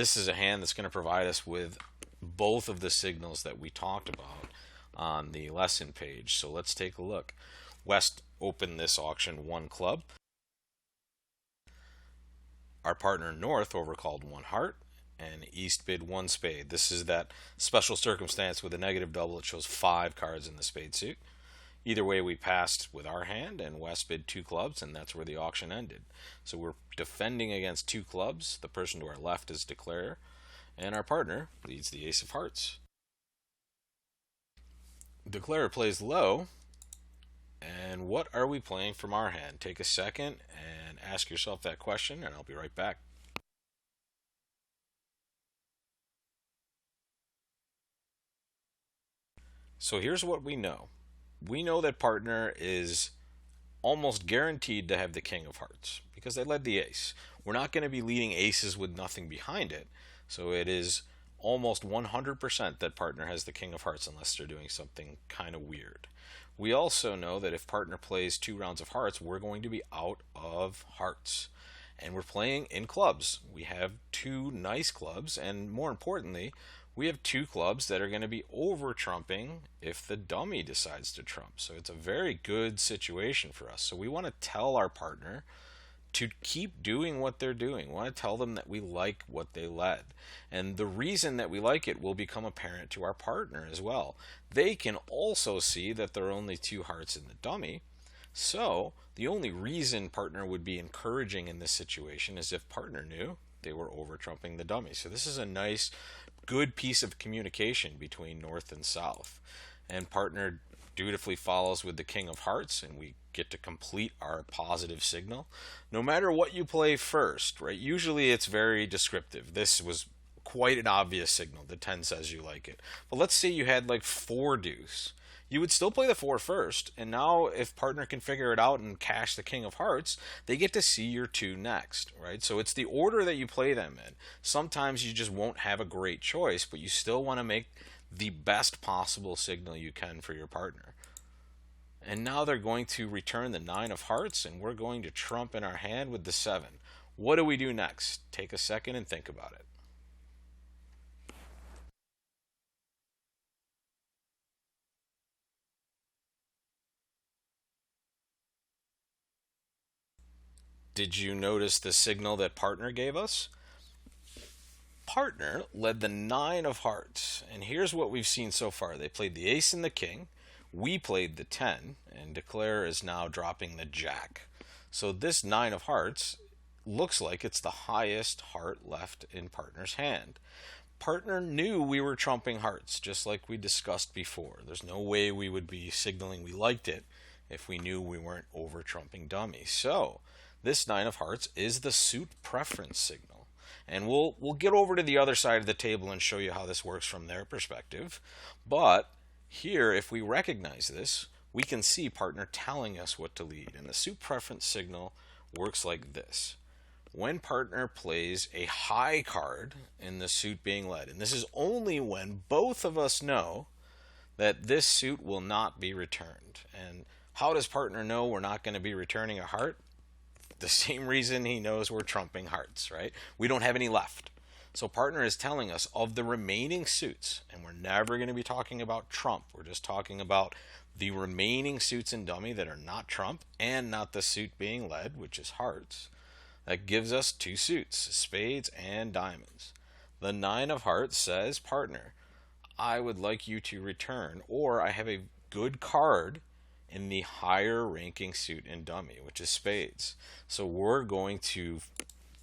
This is a hand that's going to provide us with both of the signals that we talked about on the lesson page. So let's take a look. West opened this auction 1 club. Our partner North overcalled 1 heart, and East bid 1 spade. This is that special circumstance with a negative double. It shows 5 cards in the spade suit. Either way, we passed with our hand, and West bid 2 clubs, and that's where the auction ended. So we're defending against 2 clubs. The person to our left is declarer, and our partner leads the ace of hearts. Declarer plays low, and what are we playing from our hand? Take a second and ask yourself that question, and I'll be right back. So here's what we know. We know that partner is almost guaranteed to have the king of hearts because they led the ace. We're not going to be leading aces with nothing behind it. So it is almost 100% that partner has the king of hearts unless they're doing something kind of weird. We also know that if partner plays 2 rounds of hearts, we're going to be out of hearts. And we're playing in clubs. We have 2 nice clubs, and more importantly, we have 2 clubs that are going to be over trumping if the dummy decides to trump. So it's a very good situation for us. So we want to tell our partner to keep doing what they're doing. We want to tell them that we like what they led. And the reason that we like it will become apparent to our partner as well. They can also see that there are only 2 hearts in the dummy. So the only reason partner would be encouraging in this situation is if partner knew they were over trumping the dummy. So this is a nice, good piece of communication between North and South. And partner dutifully follows with the king of hearts, and we get to complete our positive signal. No matter what you play first, right? Usually it's very descriptive. This was quite an obvious signal. The 10 says you like it. But let's say you had like 4 deuce. You would still play the 4 first, and now if partner can figure it out and cash the king of hearts, they get to see your 2 next, right? So it's the order that you play them in. Sometimes you just won't have a great choice, but you still want to make the best possible signal you can for your partner. And now they're going to return the 9 of hearts, and we're going to trump in our hand with the 7. What do we do next? Take a second and think about it. Did you notice the signal that partner gave us? Partner led the 9 of hearts, and here's what we've seen so far. They played the ace and the king. We played the 10, and declarer is now dropping the jack. So this 9 of hearts looks like it's the highest heart left in partner's hand. Partner knew we were trumping hearts, just like we discussed before. There's no way we would be signaling we liked it if we knew we weren't over trumping dummy. So this 9 of hearts is the suit preference signal. And we'll get over to the other side of the table and show you how this works from their perspective. But here, if we recognize this, we can see partner telling us what to lead. And the suit preference signal works like this. When partner plays a high card in the suit being led, and this is only when both of us know that this suit will not be returned. And how does partner know we're not going to be returning a heart? The same reason he knows we're trumping hearts, right? We don't have any left. So partner is telling us of the remaining suits, and we're never going to be talking about trump. We're just talking about the remaining suits in dummy that are not trump and not the suit being led, which is hearts. That gives us 2 suits, spades and diamonds. The 9 of hearts says, partner, I would like you to return, or I have a good card in the higher ranking suit in dummy, which is spades. So we're going to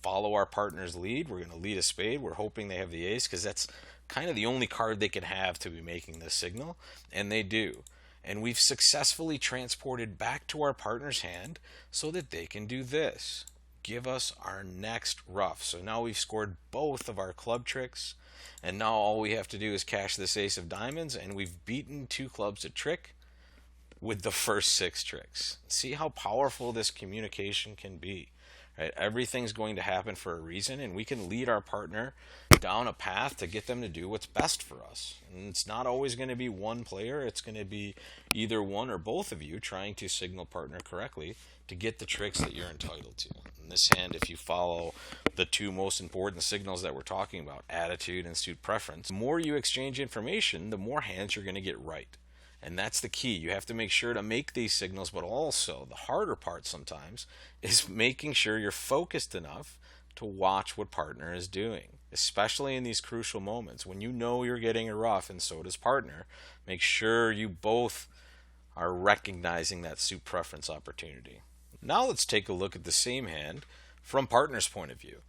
follow our partner's lead. We're going to lead a spade. We're hoping they have the ace because that's kind of the only card they could have to be making this signal, and they do. And we've successfully transported back to our partner's hand so that they can do this. Give us our next ruff. So now we've scored both of our club tricks, and now all we have to do is cash this ace of diamonds, and we've beaten 2 clubs a trick with the first 6 tricks. See how powerful this communication can be. Right? Everything's going to happen for a reason, and we can lead our partner down a path to get them to do what's best for us. And it's not always going to be one player, it's going to be either one or both of you trying to signal partner correctly to get the tricks that you're entitled to. In this hand, if you follow the two most important signals that we're talking about, attitude and suit preference, the more you exchange information, the more hands you're going to get right. And that's the key. You have to make sure to make these signals, but also the harder part sometimes is making sure you're focused enough to watch what partner is doing, especially in these crucial moments when you know you're getting a ruff and so does partner. Make sure you both are recognizing that suit preference opportunity. Now let's take a look at the same hand from partner's point of view.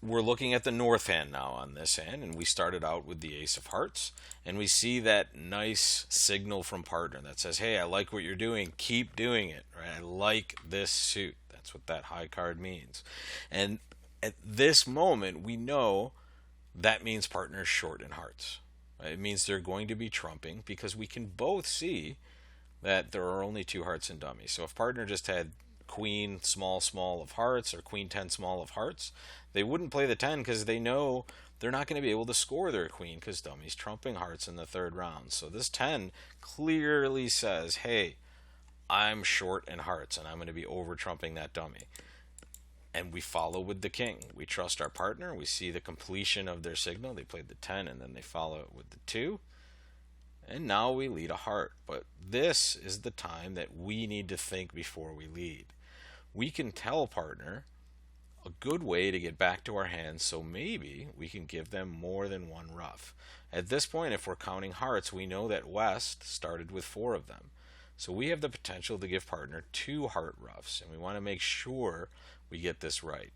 We're looking at the north hand now on this hand, and we started out with the ace of hearts, and we see that nice signal from partner that says, hey, I like what you're doing, keep doing it, right? I like this suit. That's what that high card means. And at this moment, we know that means partner's short in hearts. It means they're going to be trumping because we can both see that there are only two hearts in dummy. So if partner just had queen small of hearts or queen 10 small of hearts, they wouldn't play the 10 because they know they're not going to be able to score their queen because dummy's trumping hearts in the third round. So this 10 clearly says, hey, I'm short in hearts and I'm going to be over trumping that dummy. And we follow with the king. We trust our partner. We see the completion of their signal. They played the 10 and then they follow it with the 2. And now we lead a heart. But this is the time that we need to think before we lead. We can tell partner a good way to get back to our hands, so maybe we can give them more than one ruff. At this point, if we're counting hearts, we know that West started with 4 of them. So we have the potential to give partner 2 heart ruffs, and we want to make sure we get this right.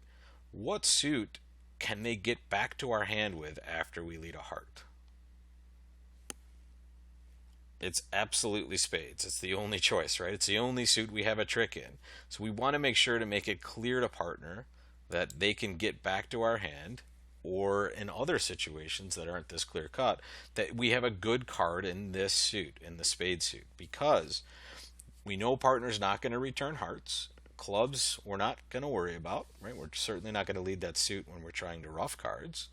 What suit can they get back to our hand with after we lead a heart? It's absolutely spades. It's the only choice, right? It's the only suit we have a trick in. So we want to make sure to make it clear to partner that they can get back to our hand, or in other situations that aren't this clear cut, that we have a good card in this suit, in the spade suit, because we know partner's not going to return hearts. Clubs we're not going to worry about, right? We're certainly not going to lead that suit when we're trying to ruff cards.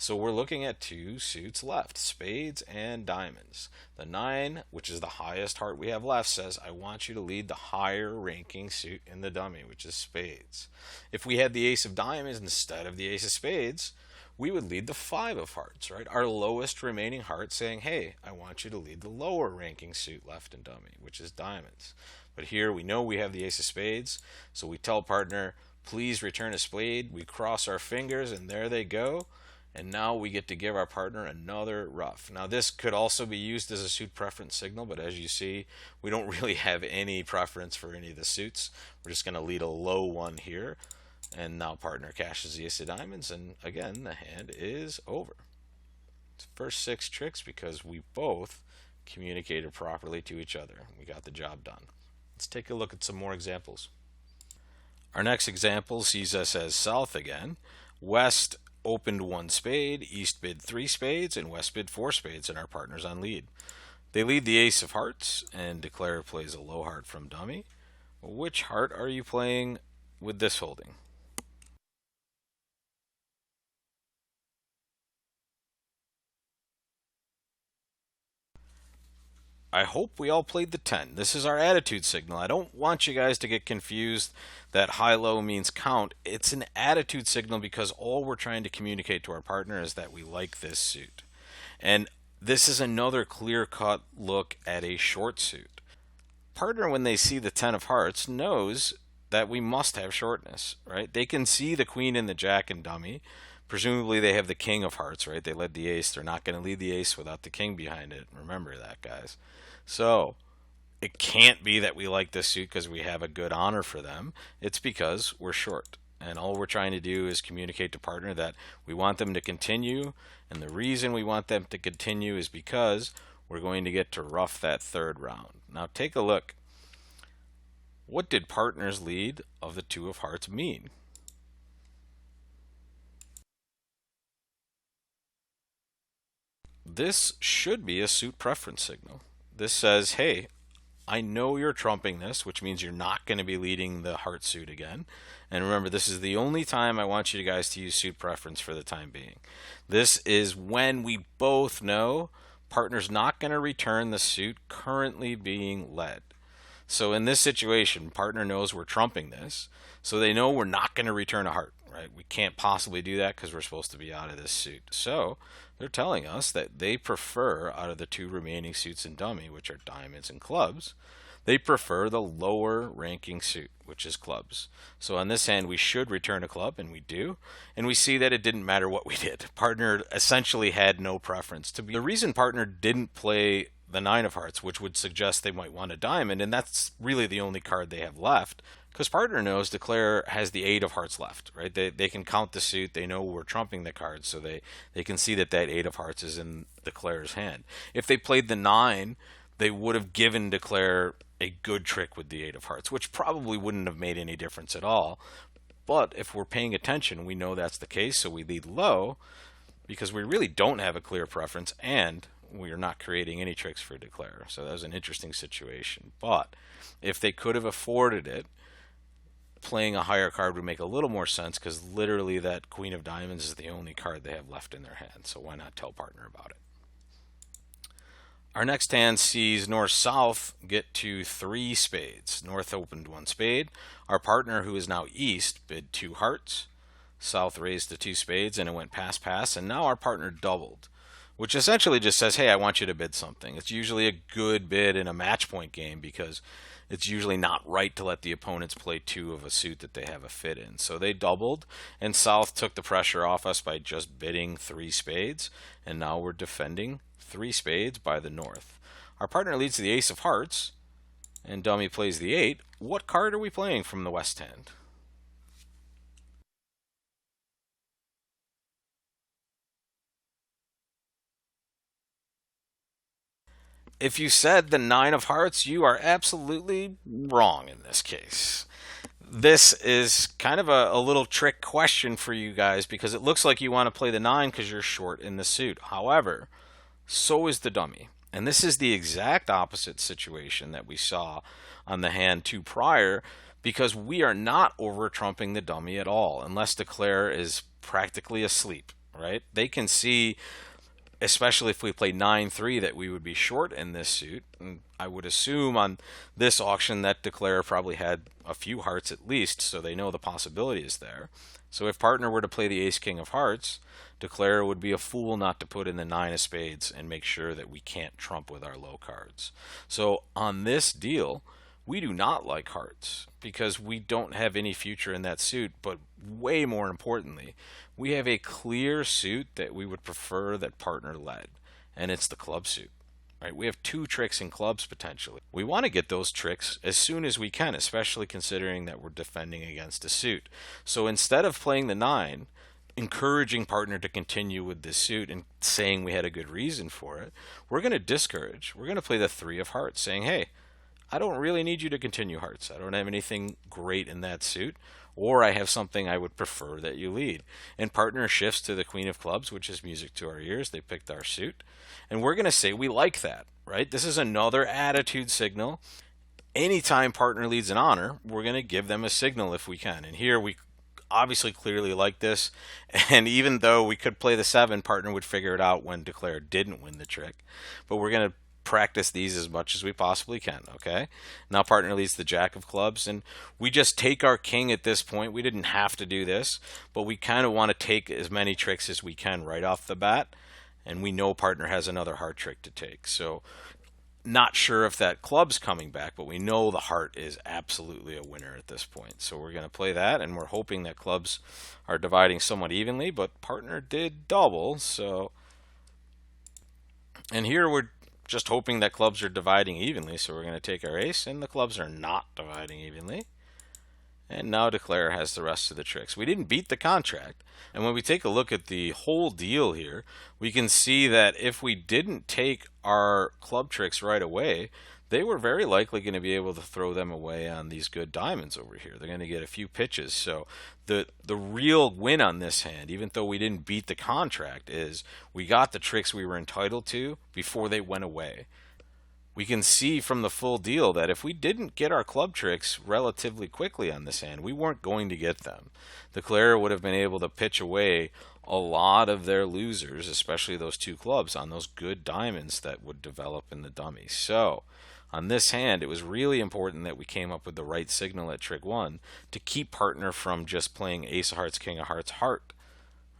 So we're looking at 2 suits left, spades and diamonds. The 9, which is the highest heart we have left, says, I want you to lead the higher ranking suit in the dummy, which is spades. If we had the ace of diamonds instead of the ace of spades, we would lead the 5 of hearts, right? Our lowest remaining heart saying, hey, I want you to lead the lower ranking suit left in dummy, which is diamonds. But here we know we have the ace of spades, so we tell partner, please return a spade. We cross our fingers, and there they go. And now we get to give our partner another ruff. Now this could also be used as a suit preference signal, but as you see, we don't really have any preference for any of the suits. We're just going to lead a low one here. And now partner cashes the ace of diamonds, and again, the hand is over. It's first 6 tricks because we both communicated properly to each other. We got the job done. Let's take a look at some more examples. Our next example sees us as south again. West opened 1 spade, East bid 3 spades, and West bid 4 spades, and our partner's on lead. They lead the ace of hearts, and Declare plays a low heart from dummy. Which heart are you playing with this holding? I hope we all played the 10. This is our attitude signal. I don't want you guys to get confused that high-low means count. It's an attitude signal because all we're trying to communicate to our partner is that we like this suit. And this is another clear-cut look at a short suit. Partner, when they see the 10 of hearts, knows that we must have shortness, right? They can see the queen and the jack in dummy. Presumably they have the king of hearts, right? They led the ace. They're not going to lead the ace without the king behind it. Remember that, guys. So it can't be that we like this suit because we have a good honor for them. It's because we're short. And all we're trying to do is communicate to partner that we want them to continue. And the reason we want them to continue is because we're going to get to ruff that third round. Now take a look. What did partner's lead of the 2 of hearts mean? This should be a suit preference signal. This says, hey, I know you're trumping this, which means you're not going to be leading the heart suit again. And remember, this is the only time I want you guys to use suit preference for the time being. This is when we both know partner's not going to return the suit currently being led. So in this situation, partner knows we're trumping this, so they know we're not going to return a heart, right? We can't possibly do that because we're supposed to be out of this suit. So they're telling us that they prefer, out of the two remaining suits in dummy, which are diamonds and clubs, they prefer the lower ranking suit, which is clubs. So on this hand, we should return a club, and we do. And we see that it didn't matter what we did. Partner essentially had no preference. The reason partner didn't play the 9 of hearts, which would suggest they might want a diamond, and that's really the only card they have left, because partner knows Declare has the 8 of hearts left, right? They can count the suit. They know we're trumping the card, so they can see that 8 of hearts is in Declare's hand. If they played the 9, they would have given Declare a good trick with the 8 of hearts, which probably wouldn't have made any difference at all. But if we're paying attention, we know that's the case, so we lead low because we really don't have a clear preference, and we are not creating any tricks for Declare. So that was an interesting situation. But if they could have afforded it, playing a higher card would make a little more sense, because literally that Queen of Diamonds is the only card they have left in their hand. So why not tell partner about it? Our next hand sees North-South get to 3 spades. North opened 1 spade. Our partner, who is now East, bid 2 hearts. South raised the 2 spades, and it went pass, and now our partner doubled, which essentially just says, hey, I want you to bid something. It's usually a good bid in a match point game, because it's usually not right to let the opponents play 2 of a suit that they have a fit in. So they doubled, and South took the pressure off us by just bidding 3 spades, and now we're defending 3 spades by the North. Our partner leads to the Ace of Hearts, and dummy plays the 8. What card are we playing from the West hand? If you said the 9 of hearts, you are absolutely wrong in this case. This is kind of a little trick question for you guys, because it looks like you want to play the 9 because you're short in the suit. However, so is the dummy. And this is the exact opposite situation that we saw on the hand 2 prior, because we are not over trumping the dummy at all, unless Declare is practically asleep, right? They can see, especially if we play 9-3, that we would be short in this suit. And I would assume on this auction that Declare probably had a few hearts at least, so they know the possibility is there. So if partner were to play the Ace-King of hearts, Declare would be a fool not to put in the 9 of spades and make sure that we can't trump with our low cards. So on this deal, we do not like hearts, because we don't have any future in that suit, but way more importantly, we have a clear suit that we would prefer that partner led, and it's the club suit. Right? We have 2 tricks in clubs potentially. We want to get those tricks as soon as we can, especially considering that we're defending against a suit. So instead of playing the 9, encouraging partner to continue with this suit and saying we had a good reason for it, we're going to discourage. We're going to play the 3 of hearts, saying, hey, I don't really need you to continue hearts. I don't have anything great in that suit, or I have something I would prefer that you lead. And partner shifts to the Queen of Clubs, which is music to our ears. They picked our suit. And we're going to say we like that, right? This is another attitude signal. Anytime partner leads an honor, we're going to give them a signal if we can. And here we obviously clearly like this. And even though we could play the 7, partner would figure it out when Declare didn't win the trick. But we're going to practice these as much as we possibly can. Okay, now partner leads the Jack of Clubs, and we just take our king at this point. We didn't have to do this, but we kind of want to take as many tricks as we can right off the bat, and we know partner has another heart trick to take. So not sure if that club's coming back, but we know the heart is absolutely a winner at this point. So we're going to play that, and we're hoping that clubs are dividing somewhat evenly, but partner did double. So, and here we're just hoping that clubs are dividing evenly, so we're going to take our ace, and the clubs are not dividing evenly. And now Declare has the rest of the tricks. We didn't beat the contract, and when we take a look at the whole deal here, we can see that if we didn't take our club tricks right away, they were very likely going to be able to throw them away on these good diamonds over here. They're going to get a few pitches. So the real win on this hand, even though we didn't beat the contract, is we got the tricks we were entitled to before they went away. we can see from the full deal that if we didn't get our club tricks relatively quickly on this hand, we weren't going to get them. Declare would have been able to pitch away a lot of their losers, especially those two clubs, on those good diamonds that would develop in the dummy. So on this hand, it was really important that we came up with the right signal at trick 1 to keep partner from just playing ace of hearts, king of hearts, heart.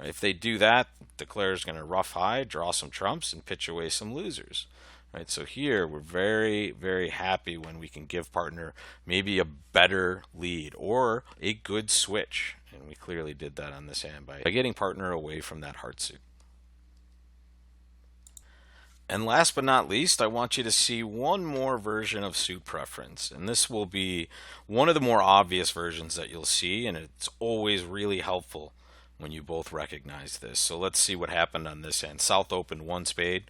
If they do that, Declare is going to rough high, draw some trumps, and pitch away some losers. Right, so here we're very, very happy when we can give partner maybe a better lead or a good switch. And we clearly did that on this hand by getting partner away from that heart suit. And last but not least, I want you to see one more version of suit preference. And this will be one of the more obvious versions that you'll see, and it's always really helpful when you both recognize this. So let's see what happened on this end. South opened 1 spade.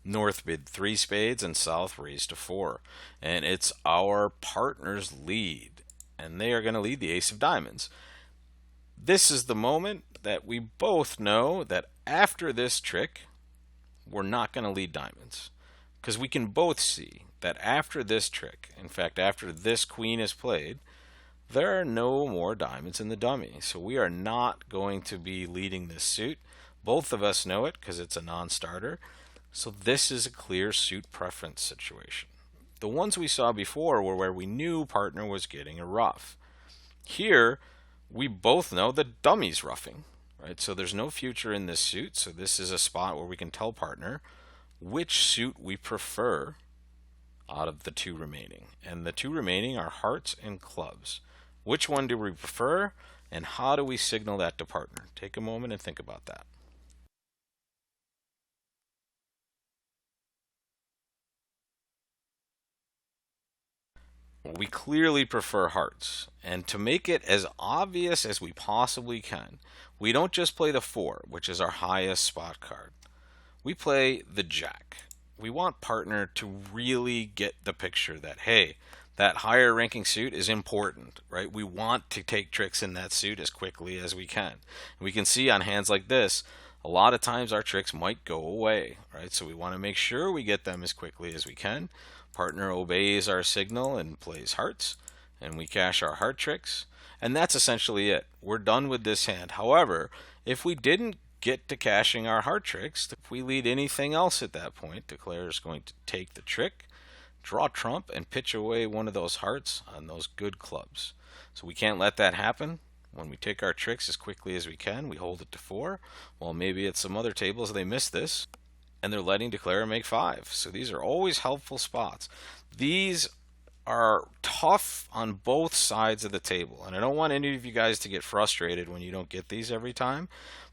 North bid 3 spades, and South raised to 4. And it's our partner's lead. And they are going to lead the ace of diamonds. This is the moment that we both know that after this trick, we're not going to lead diamonds. Because we can both see that after this trick, in fact, after this queen is played, there are no more diamonds in the dummy. So we are not going to be leading this suit. Both of us know it because it's a non-starter. So this is a clear suit preference situation. The ones we saw before were where we knew partner was getting a rough. Here, we both know the dummy's roughing, right? So there's no future in this suit. So this is a spot where we can tell partner which suit we prefer out of the 2 remaining. And the 2 remaining are hearts and clubs. Which one do we prefer, and how do we signal that to partner? Take a moment and think about that. We clearly prefer hearts, and to make it as obvious as we possibly can, we don't just play the 4, which is our highest spot card. We play the jack. We want partner to really get the picture that, hey, that higher ranking suit is important, right? We want to take tricks in that suit as quickly as we can. We can see on hands like this, a lot of times our tricks might go away, right? So we want to make sure we get them as quickly as we can. Partner obeys our signal and plays hearts, and we cash our heart tricks, and that's essentially it. We're done with this hand. However, if we didn't get to cashing our heart tricks, if we lead anything else at that point, Declare is going to take the trick, draw trump, and pitch away one of those hearts on those good clubs. So we can't let that happen. When we take our tricks as quickly as we can, we hold it to 4. Well, maybe at some other tables they miss this, and they're letting Declare make 5. So these are always helpful spots. These are tough on both sides of the table, and I don't want any of you guys to get frustrated when you don't get these every time.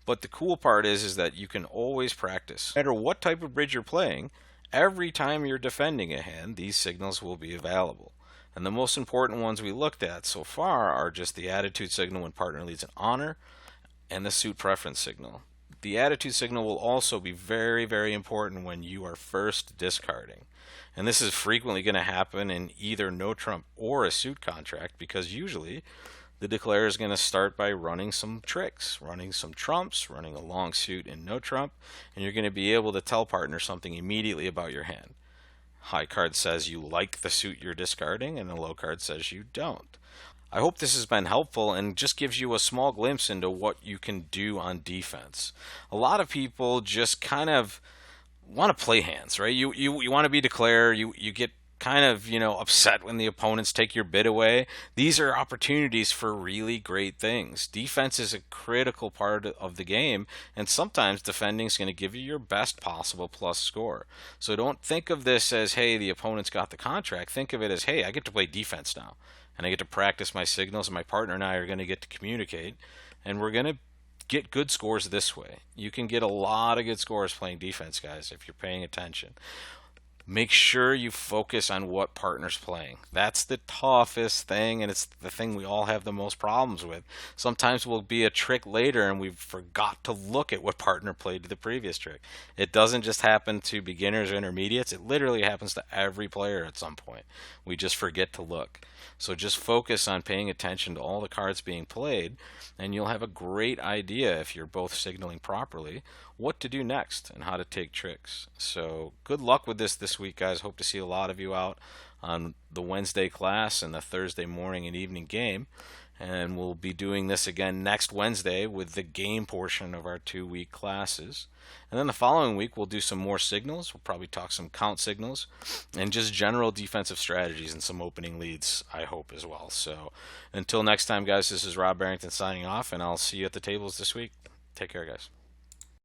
But the cool part is that you can always practice. No matter what type of bridge you're playing, every time you're defending a hand, these signals will be available. And the most important ones we looked at so far are just the attitude signal when partner leads an honor and the suit preference signal. The attitude signal will also be very, very important when you are first discarding. And this is frequently going to happen in either no trump or a suit contract, because usually the declare is going to start by running some tricks, running some trumps, running a long suit in no trump, and you're going to be able to tell partner something immediately about your hand. High card says you like the suit you're discarding, and a low card says you don't. I hope this has been helpful and just gives you a small glimpse into what you can do on defense. A lot of people just kind of want to play hands, right? You want to be declare, you get kind of, upset when the opponents take your bid away. These are opportunities for really great things. Defense is a critical part of the game, and sometimes defending is going to give you your best possible plus score. So don't think of this as, hey, the opponent's got the contract. Think of it as, hey, I get to play defense now, and I get to practice my signals, and my partner and I are going to get to communicate, and we're going to get good scores this way. You can get a lot of good scores playing defense, guys, if you're paying attention. Make sure you focus on what partner's playing. That's the toughest thing, and it's the thing we all have the most problems with. Sometimes we'll be a trick later and we forgot to look at what partner played to the previous trick. It doesn't just happen to beginners or intermediates. It literally happens to every player at some point. We just forget to look. So just focus on paying attention to all the cards being played, and you'll have a great idea, if you're both signaling properly, what to do next and how to take tricks. So good luck with this this week, guys. Hope to see a lot of you out on the Wednesday class and the Thursday morning and evening game. And we'll be doing this again next Wednesday with the game portion of our 2-week classes. And then the following week, we'll do some more signals. We'll probably talk some count signals and just general defensive strategies and some opening leads, I hope, as well. So until next time, guys, this is Rob Barrington signing off, and I'll see you at the tables this week. Take care, guys.